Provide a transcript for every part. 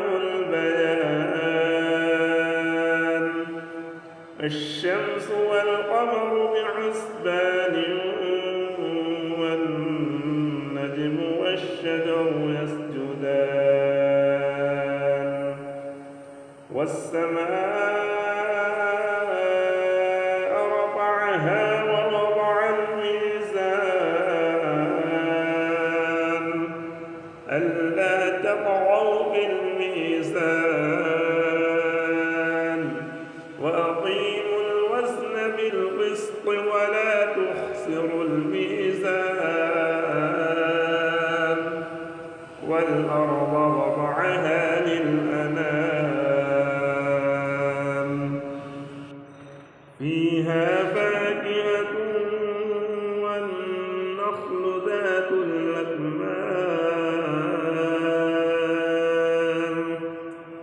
علمه البيان الشمس والقمر بحسبان والنجم والشجر يسجدان والسماء رفعها ووضع الميزان ألا تطغوا في الميزان وأقيموا الوزن بالقسط ولا تخسروا الميزان والأرض وضعها للأنام فيها فاكهة والنخل ذات الأكمام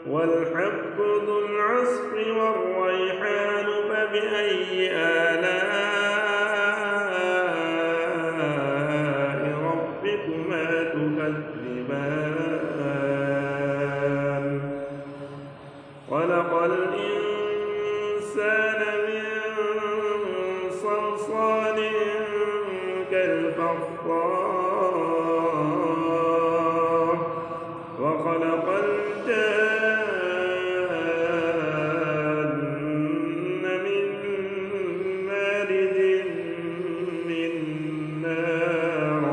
والحب ذو العصف والريحان فبأي آلاء ربكما تكذبان خلق الإنسان من صلصال كالفخار وخلق الجان من مارج من نار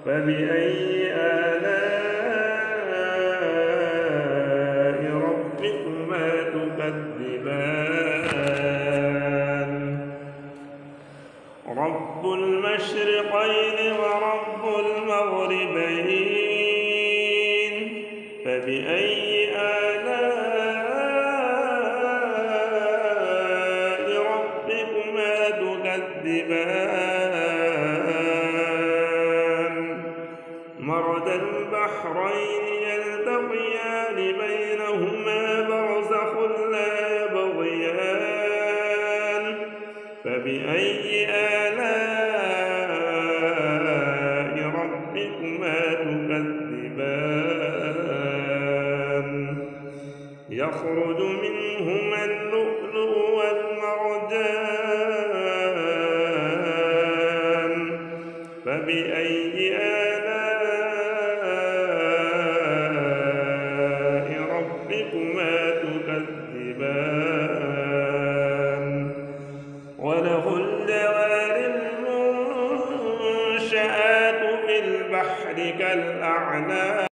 فبأي آلاء ربكما تكذبان رب المشرقين ورب المغربين فبأي آلاء ربكما تكذبان مرج البحرين يلتقيان بينهما برزخ لا يبغيان فبأي آلاء ربكما تكذبان يخرج منهما اللؤلؤ والمرجان فبأي آلاء ربكما تكذبان وله الجوار المنشآت في البحر كالأعلام